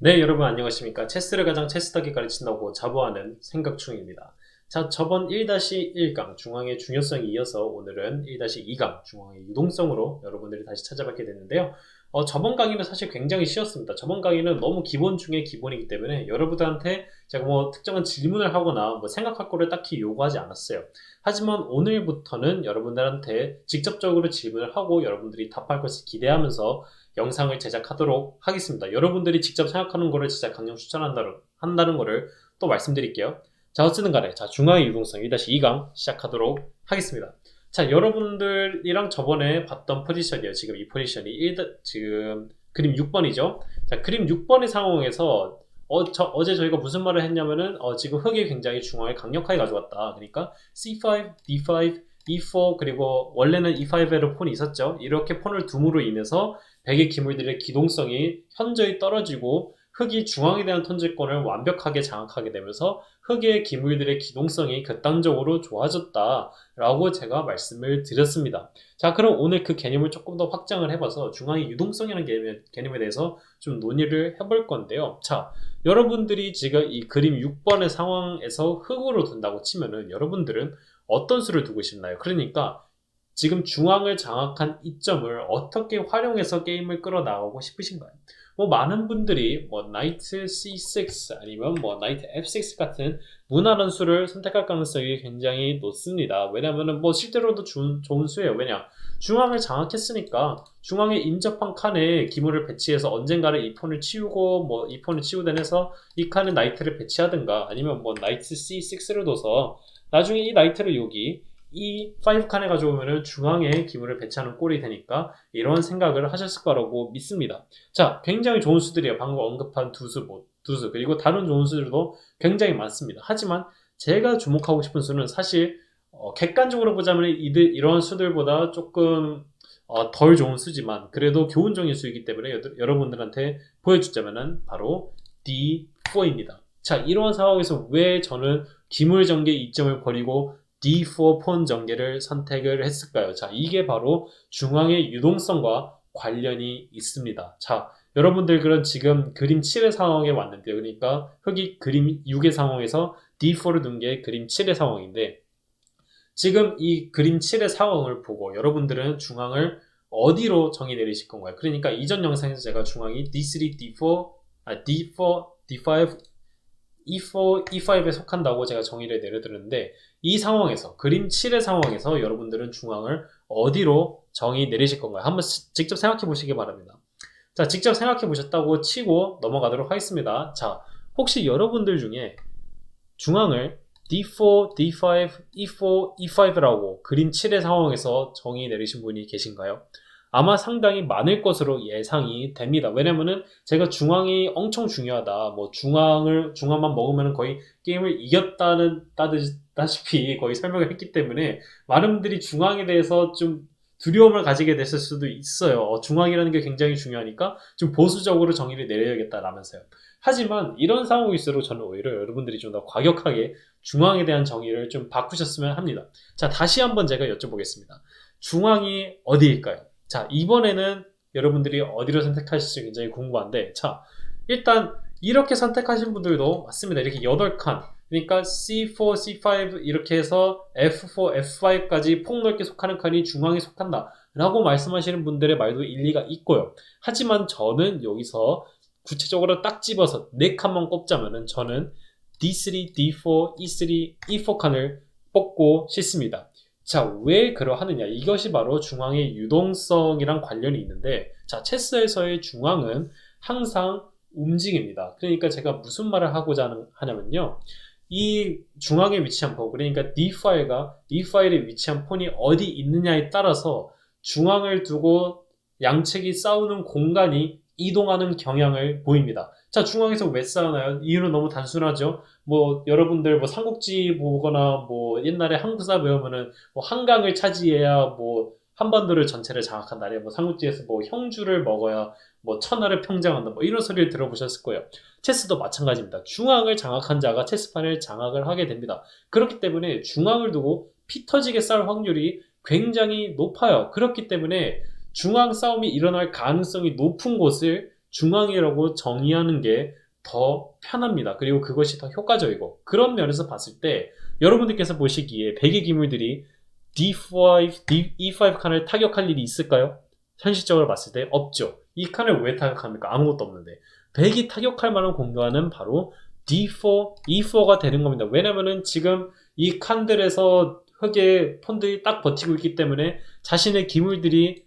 네, 여러분 안녕하십니까. 체스를 가장 체스하게 가르친다고 자부하는 생각충입니다. 자, 저번 1-1강 중앙의 중요성에 이어서 오늘은 1-2강 중앙의 유동성으로 여러분들이 다시 찾아뵙게 됐는데요. 저번 강의는 사실 굉장히 쉬웠습니다. 저번 강의는 너무 기본 중에 기본이기 때문에 여러분들한테 제가 뭐 특정한 질문을 하거나 뭐 생각할 거를 딱히 요구하지 않았어요. 하지만 오늘부터는 여러분들한테 직접적으로 질문을 하고 여러분들이 답할 것을 기대하면서 영상을 제작하도록 하겠습니다. 여러분들이 직접 생각하는 거를 진짜 강력 추천한다는 거를 또 말씀드릴게요. 자, 어쨌든 간에 자, 중앙의 유동성 1-2강 시작하도록 하겠습니다. 자, 여러분들이랑 저번에 봤던 포지션이에요. 지금 이 포지션이 지금 그림 6번이죠. 자, 그림 6번의 상황에서 어제 저희가 무슨 말을 했냐면은 지금 흑이 굉장히 중앙에 강력하게 가져왔다. 그러니까 C5, D5, E4 그리고 원래는 E5에로 폰이 있었죠. 이렇게 폰을 둠으로 인해서 백의 기물들의 기동성이 현저히 떨어지고 흑이 중앙에 대한 통제권을 완벽하게 장악하게 되면서 흑의 기물들의 기동성이 극단적으로 좋아졌다라고 제가 말씀을 드렸습니다. 자, 그럼 오늘 그 개념을 조금 더 확장을 해봐서 중앙의 유동성이라는 개념에 대해서 좀 논의를 해볼 건데요. 자, 여러분들이 지금 이 그림 6번의 상황에서 흑으로 둔다고 치면은 여러분들은 어떤 수를 두고 싶나요? 그러니까 지금 중앙을 장악한 이점을 어떻게 활용해서 게임을 끌어나가고 싶으신가요? 뭐 많은 분들이 뭐 나이트 C6 아니면 뭐 나이트 F6 같은 무난한 수를 선택할 가능성이 굉장히 높습니다. 왜냐면은 뭐 실제로도 좋은 수예요. 왜냐? 중앙을 장악했으니까 중앙에 인접한 칸에 기물을 배치해서 언젠가는 이 폰을 치우고 뭐 이 폰을 치우든 해서 이 칸에 나이트를 배치하든가 아니면 뭐 나이트 C6를 둬서 나중에 이 나이트를 여기 이 5칸에 가져오면 중앙에 기물을 배치하는 꼴이 되니까 이런 생각을 하셨을 거라고 믿습니다. 자, 굉장히 좋은 수들이에요. 방금 언급한 두 수, 그리고 다른 좋은 수들도 굉장히 많습니다. 하지만 제가 주목하고 싶은 수는 사실 객관적으로 보자면 이런 수들보다 조금 덜 좋은 수지만 그래도 교훈적인 수이기 때문에 여러분들한테 보여주자면은 바로 D4입니다. 자, 이러한 상황에서 왜 저는 기물 전개 이점을 버리고 D4 폰 전개를 선택을 했을까요? 자, 이게 바로 중앙의 유동성과 관련이 있습니다. 자, 여러분들 그럼 지금 그림 7의 상황에 왔는데요. 그러니까 흑이 그림 6의 상황에서 D4를 둔 게 그림 7의 상황인데 지금 이 그림 7의 상황을 보고 여러분들은 중앙을 어디로 정의 내리실 건가요? 그러니까 이전 영상에서 제가 중앙이 D3, D4, D5, E4, E5에 속한다고 제가 정의를 내려드렸는데 이 상황에서 그림 7의 상황에서 여러분들은 중앙을 어디로 정의 내리실 건가요? 한번 직접 생각해 보시기 바랍니다. 자, 직접 생각해 보셨다고 치고 넘어가도록 하겠습니다. 자, 혹시 여러분들 중에 중앙을 D4, D5, E4, E5라고 그림 7의 상황에서 정의 내리신 분이 계신가요? 아마 상당히 많을 것으로 예상이 됩니다. 왜냐면은 제가 중앙이 엄청 중요하다. 뭐 중앙만 먹으면 거의 게임을 다시피 거의 설명을 했기 때문에 많은 분들이 중앙에 대해서 좀 두려움을 가지게 됐을 수도 있어요. 중앙이라는 게 굉장히 중요하니까 좀 보수적으로 정의를 내려야겠다라면서요. 하지만 이런 상황일수록 저는 오히려 여러분들이 좀 더 과격하게 중앙에 대한 정의를 좀 바꾸셨으면 합니다. 자, 다시 한번 제가 여쭤보겠습니다. 중앙이 어디일까요? 자, 이번에는 여러분들이 어디를 선택하실지 굉장히 궁금한데, 자, 일단 이렇게 선택하신 분들도 맞습니다. 이렇게 8칸. 그러니까 C4, C5 이렇게 해서 F4, F5까지 폭넓게 속하는 칸이 중앙에 속한다. 라고 말씀하시는 분들의 말도 일리가 있고요. 하지만 저는 여기서 구체적으로 딱 집어서 4칸만 꼽자면은 저는 D3, D4, E3, E4 칸을 뽑고 싶습니다. 자, 왜 그러하느냐? 이것이 바로 중앙의 유동성이랑 관련이 있는데, 자, 체스에서의 중앙은 항상 움직입니다. 그러니까 제가 무슨 말을 하고자 하냐면요. 이 중앙에 위치한 폰, 그러니까 D 파일에 위치한 폰이 어디 있느냐에 따라서 중앙을 두고 양측이 싸우는 공간이 이동하는 경향을 보입니다. 자, 중앙에서 왜 싸우나요? 이유는 너무 단순하죠. 뭐 여러분들 뭐 삼국지 보거나 뭐 옛날에 한국사 배우면은 뭐 한강을 차지해야 뭐 한반도를 전체를 장악한다. 아니면 뭐 삼국지에서 뭐 형주를 먹어야 뭐 천하를 평정한다. 뭐 이런 소리를 들어보셨을 거예요. 체스도 마찬가지입니다. 중앙을 장악한 자가 체스판을 장악을 하게 됩니다. 그렇기 때문에 중앙을 두고 피 터지게 싸울 확률이 굉장히 높아요. 그렇기 때문에 중앙 싸움이 일어날 가능성이 높은 곳을 중앙이라고 정의하는 게 더 편합니다. 그리고 그것이 더 효과적이고, 그런 면에서 봤을 때 여러분들께서 보시기에 백의 기물들이 D5, E5 칸을 타격할 일이 있을까요? 현실적으로 봤을 때 없죠. 이 칸을 왜 타격합니까? 아무것도 없는데. 백이 타격할 만한 공간은 바로 D4, E4가 되는 겁니다. 왜냐면은 지금 이 칸들에서 흑의 폰들이 딱 버티고 있기 때문에 자신의 기물들의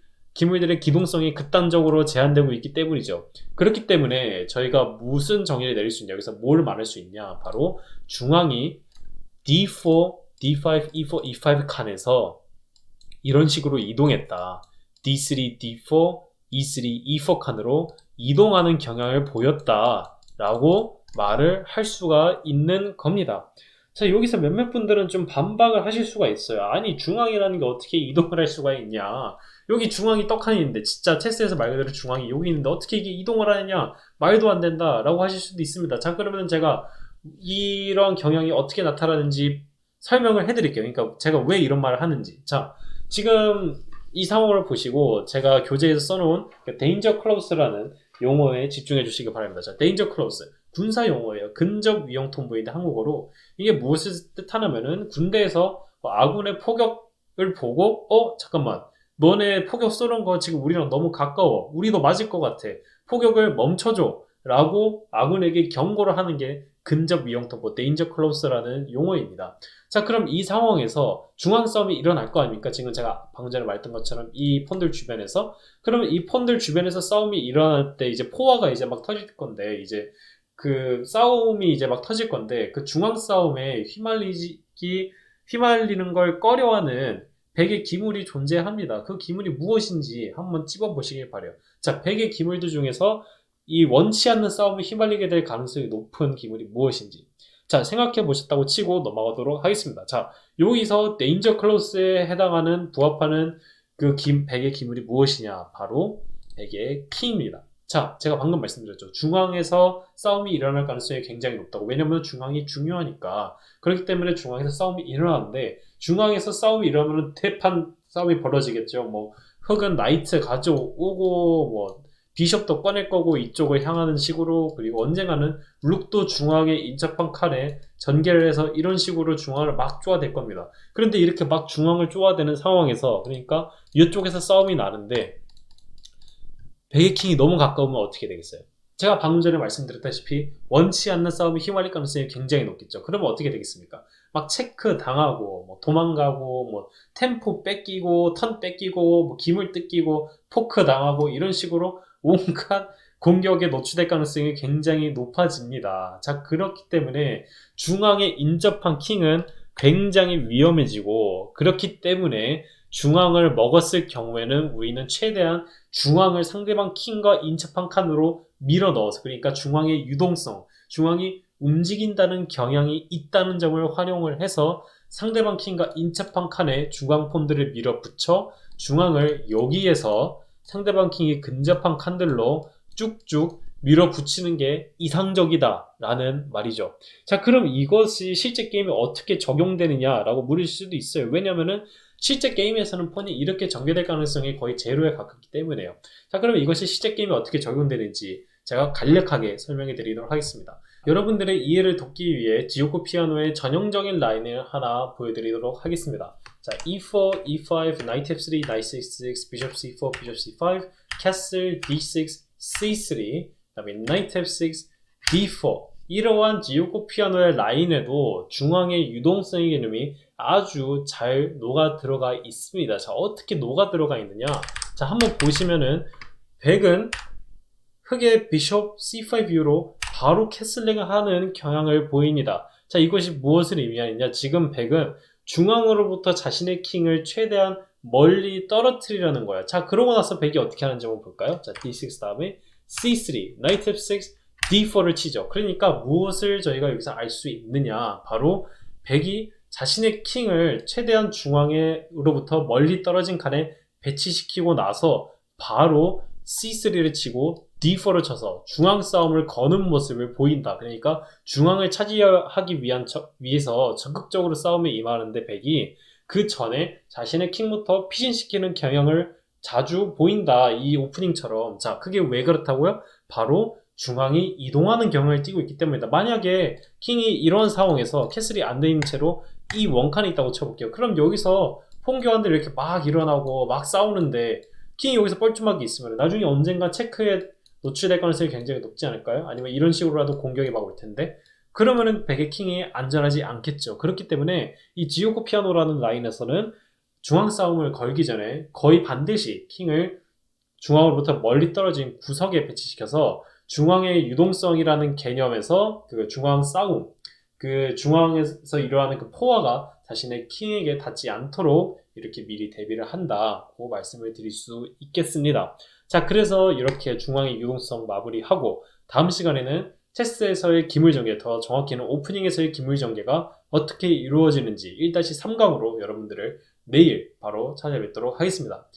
기동성이 극단적으로 제한되고 있기 때문이죠. 그렇기 때문에 저희가 무슨 정의를 내릴 수 있냐, 여기서 뭘 말할 수 있냐, 바로 중앙이 D4, D5, E4, E5 칸에서 이런 식으로 이동했다. D3, D4, E3, E4 칸으로 이동하는 경향을 보였다 라고 말을 할 수가 있는 겁니다. 자, 여기서 몇몇 분들은 좀 반박을 하실 수가 있어요. 아니, 중앙이라는 게 어떻게 이동을 할 수가 있냐, 여기 중앙이 떡하니 있는데, 진짜 체스에서 말 그대로 중앙이 여기 있는데 어떻게 이게 이동을 하느냐, 말도 안 된다 라고 하실 수도 있습니다. 자, 그러면 제가 이런 경향이 어떻게 나타나는지 설명을 해드릴게요. 그러니까 제가 왜 이런 말을 하는지. 자, 지금 이 상황을 보시고 제가 교재에서 써놓은 데인저 클로스라는 용어에 집중해 주시기 바랍니다. 자, 데인저 클로스, 군사 용어예요. 근접 위험 통보인데 한국어로 이게 무엇을 뜻하냐면은, 군대에서 아군의 포격을 보고 잠깐만, 너네 포격 쏘는 거 지금 우리랑 너무 가까워, 우리도 맞을 것 같아, 포격을 멈춰줘 라고 아군에게 경고를 하는 게 근접 위험 통보, 데인저 클로스라는 용어입니다. 자, 그럼 이 상황에서 중앙 싸움이 일어날 거 아닙니까? 지금 제가 방금 전에 말했던 것처럼 이 폰들 주변에서. 그러면 이 폰들 주변에서 싸움이 일어날 때 이제 포화가 이제 막 터질 건데, 이제 그 싸움이 이제 막 터질 건데, 그 중앙 싸움에 휘말리는 걸 꺼려하는 백의 기물이 존재합니다. 그 기물이 무엇인지 한번 찝어보시길 바래요. 자, 백의 기물들 중에서 이 원치 않는 싸움에 휘말리게 될 가능성이 높은 기물이 무엇인지, 자, 생각해 보셨다고 치고 넘어가도록 하겠습니다. 자, 여기서 데인저 클로스에 해당하는, 부합하는 그 백의 기물이 무엇이냐, 바로 백의 킹입니다. 자, 제가 방금 말씀드렸죠. 중앙에서 싸움이 일어날 가능성이 굉장히 높다고. 왜냐면 중앙이 중요하니까. 그렇기 때문에 중앙에서 싸움이 일어나는데, 중앙에서 싸움이 일어나면 대판 싸움이 벌어지겠죠. 뭐 흑은 나이트 가져오고, 뭐 비숍도 꺼낼 거고 이쪽을 향하는 식으로, 그리고 언젠가는 룩도 중앙에 인접한 칸에 전개를 해서 이런 식으로 중앙을 막 쪼아댈 겁니다. 그런데 이렇게 막 중앙을 쪼아대는 상황에서, 그러니까 이쪽에서 싸움이 나는데 백의 킹이 너무 가까우면 어떻게 되겠어요? 제가 방금 전에 말씀드렸다시피 원치 않는 싸움이 휘말릴 가능성이 굉장히 높겠죠. 그러면 어떻게 되겠습니까? 막 체크 당하고, 뭐 도망가고, 뭐 템포 뺏기고, 턴 뺏기고, 뭐 기물 뜯기고, 포크 당하고, 이런 식으로 온갖 공격에 노출될 가능성이 굉장히 높아집니다. 자, 그렇기 때문에 중앙에 인접한 킹은 굉장히 위험해지고, 그렇기 때문에 중앙을 먹었을 경우에는 우리는 최대한 중앙을 상대방 킹과 인접한 칸으로 밀어 넣어서, 그러니까 중앙의 유동성, 중앙이 움직인다는 경향이 있다는 점을 활용을 해서 상대방 킹과 인접한 칸에 중앙 폰들을 밀어붙여 중앙을 여기에서 상대방 킹이 근접한 칸들로 쭉쭉 밀어붙이는 게 이상적이다 라는 말이죠. 자, 그럼 이것이 실제 게임에 어떻게 적용되느냐라고 물으실 수도 있어요. 왜냐면은 실제 게임에서는 폰이 이렇게 전개될 가능성이 거의 제로에 가깝기 때문에요. 자, 그럼 이것이 실제 게임에 어떻게 적용되는지 제가 간략하게 설명해 드리도록 하겠습니다. 여러분들의 이해를 돕기 위해 지오코 피아노의 전형적인 라인을 하나 보여드리도록 하겠습니다. 자, E4, E5, Knight F3, Knight C6, Bishop C4, Bishop C5, Castle D6, C3, 그 다음에 Knight F6, D4. 이러한 지오코 피아노의 라인에도 중앙의 유동성의 개념이 아주 잘 녹아 들어가 있습니다. 자, 어떻게 녹아 들어가 있느냐? 자, 한번 보시면은 백은 흑의 비숍 C5 이후로 바로 캐슬링을 하는 경향을 보입니다. 자, 이것이 무엇을 의미하느냐? 지금 백은 중앙으로부터 자신의 킹을 최대한 멀리 떨어뜨리려는 거야. 자, 그러고 나서 백이 어떻게 하는지 한번 볼까요? 자, D6 다음에 C3, Knight F6, D4를 치죠. 그러니까 무엇을 저희가 여기서 알 수 있느냐? 바로 백이 자신의 킹을 최대한 중앙으로부터 멀리 떨어진 칸에 배치시키고 나서 바로 C3를 치고 D4를 쳐서 중앙 싸움을 거는 모습을 보인다. 그러니까 중앙을 차지하기 위해서 적극적으로 싸움에 임하는데 백이 그 전에 자신의 킹부터 피신시키는 경향을 자주 보인다. 이 오프닝처럼. 자, 그게 왜 그렇다고요? 바로 중앙이 이동하는 경향을 띠고 있기 때문이다. 만약에 킹이 이런 상황에서 캐슬이 안 돼 있는 채로 이 원칸이 있다고 쳐볼게요. 그럼 여기서 폰교환들이 이렇게 막 일어나고 막 싸우는데 킹이 여기서 뻘쭘하게 있으면 나중에 언젠가 체크에 노출될 가능성이 굉장히 높지 않을까요? 아니면 이런 식으로라도 공격이 막 올 텐데 그러면은 백의 킹이 안전하지 않겠죠. 그렇기 때문에 이 지오코 피아노라는 라인에서는 중앙 싸움을 걸기 전에 거의 반드시 킹을 중앙으로부터 멀리 떨어진 구석에 배치시켜서 중앙의 유동성이라는 개념에서 그 중앙 싸움, 그 중앙에서 일어나는 그 포화가 자신의 킹에게 닿지 않도록 이렇게 미리 대비를 한다고 말씀을 드릴 수 있겠습니다. 자, 그래서 이렇게 중앙의 유동성 마무리하고 다음 시간에는 체스에서의 기물전개, 더 정확히는 오프닝에서의 기물전개가 어떻게 이루어지는지 1-3강으로 여러분들을 내일 바로 찾아뵙도록 하겠습니다.